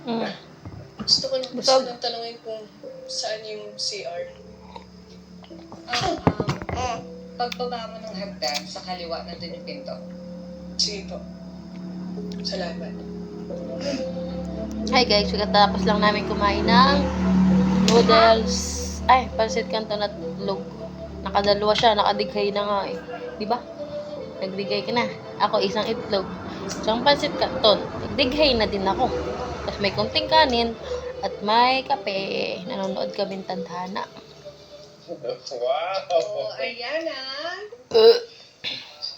Gusto ko lang tanongin kung saan yung CR. Pagbaba mo ng hagdan, sa kaliwa nandun yung pinto. Sige po. Salamat. Hi guys, katapos lang namin kumain ng noodles. Ay, pansit canton at itlog. Nakadalawa siya, nakadighay na nga eh. Diba? Nagdighay ka na. Ako isang itlog. Isang pansit canton. Nagdighay na din ako. Tapos may konting kanin at may kape. Nanonood kami ng tadhana. Wow! Oh, ayan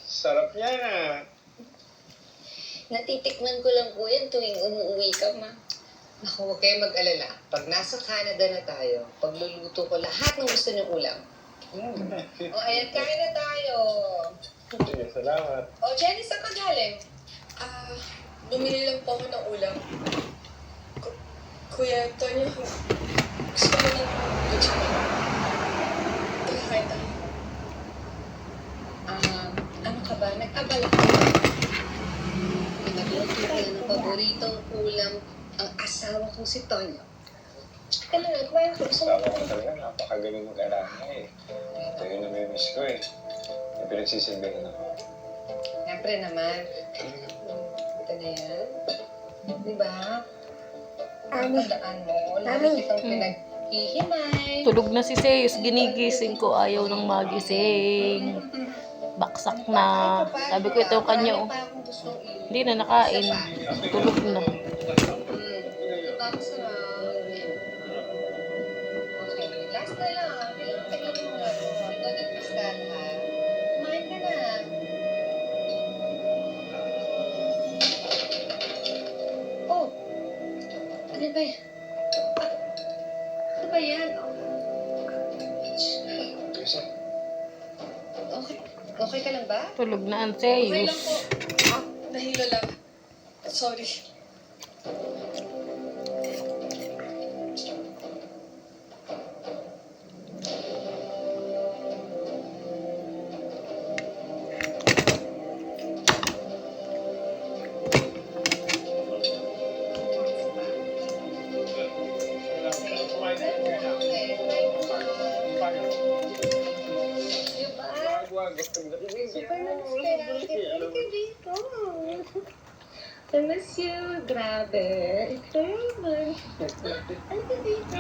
Sarap yan ah. Natitikman ko lang po yan tuwing umuwi ka, ma. Naku, huwag kayo mag-alala. Pag nasa Canada na tayo, pagluluto ko lahat ng gusto niyong ulam. O, ayan, kain na tayo. Sige, salamat. O, Jenny, saan ka galing? Bumili lang po ako ng ulam. Kuya Tonyo, gusto ko ng lechon. Kakain tayo. Ano ka ba? Nag-abala ka ba? Pinagluto ko ng paboritong ulam ang asawa ko si Tonyo. Kailan na, kumain ko. Gusto mo Tama ko talaga, napakagaling mag-aranga eh. Ito yung namimiss ko eh. May pinagsisilbihan ako. Siyempre naman. Ito na yan. Diba? Tandaan mo, lalo kitang pinaghihimay. Tulog na si Zeus. Ginigising ko. Ayaw nang magising. Baksak na. Sabi ko ito yung kanya oh. Hindi na nakain. Tulog na. Diba masarap? Okay, last na lang. Kailangan kainin mo na ito. Ito din pastel ha. Kumain ka na. Oh! Ano ba yan? Ano ba yan? Okay. Okay ka lang ba? Tulog na ang Okay lang Zeus. po. Nahilo lang. Sorry. Super na-esperante. Halika dito. I miss you. Grabe. Ito naman. Halika dito.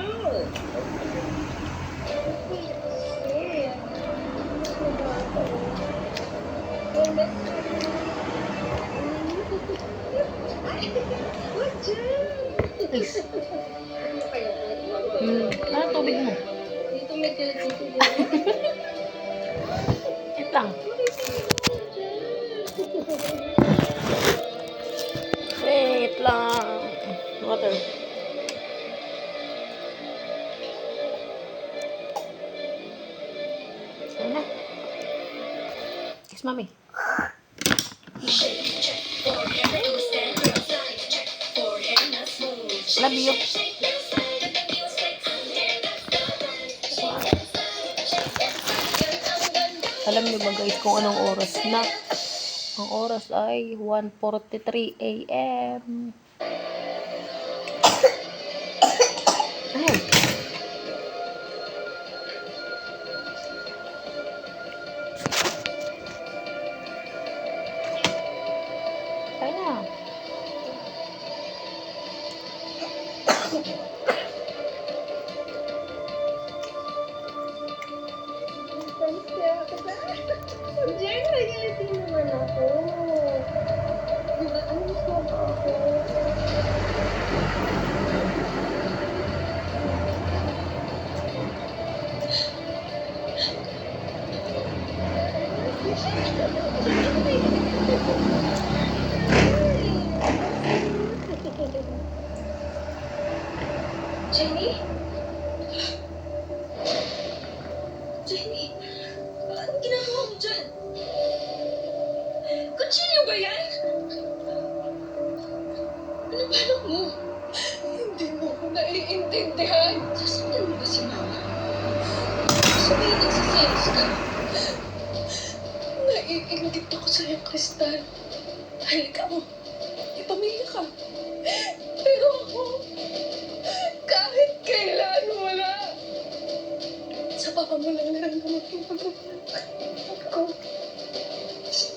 Ano tubig mo? Dito may dito. Wait lang. Wait lang. Water. Sana. Kiss mommy. Love you. Alam niyo ba guys kung anong oras na? Ang oras ay 1:43 AM. Ay. Kaya na. Diyan, nagilitin naman ako. Diba, ano gusto mo ba ako? Jenny? Jenny? Anong ginagawa mo dyan? Kutsilyo ba yan? Ano balak mo? Hindi mo ko naiintindihan. Sasaktan mo ba si Mama? Sabihin nagsiselos ka. Naiinggit ako sa'yo, Kristal. Dahil ikaw, may pamilya ka. Pero ako, Baka mo lang naramdaman yung ko.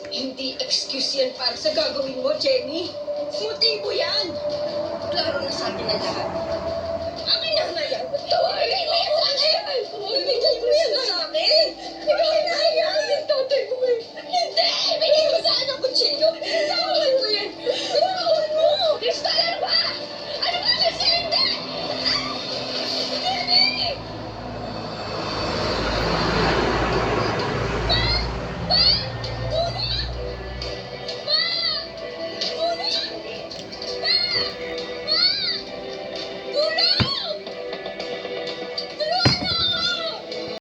Hindi excuse yan para sa gagawin mo, Jenny. Motibo yan. Klaro na sa atin na lahat. Akin na nga yan. Tawarin mo yan sa akin. Ibigay mo yan sa akin. Ibigay na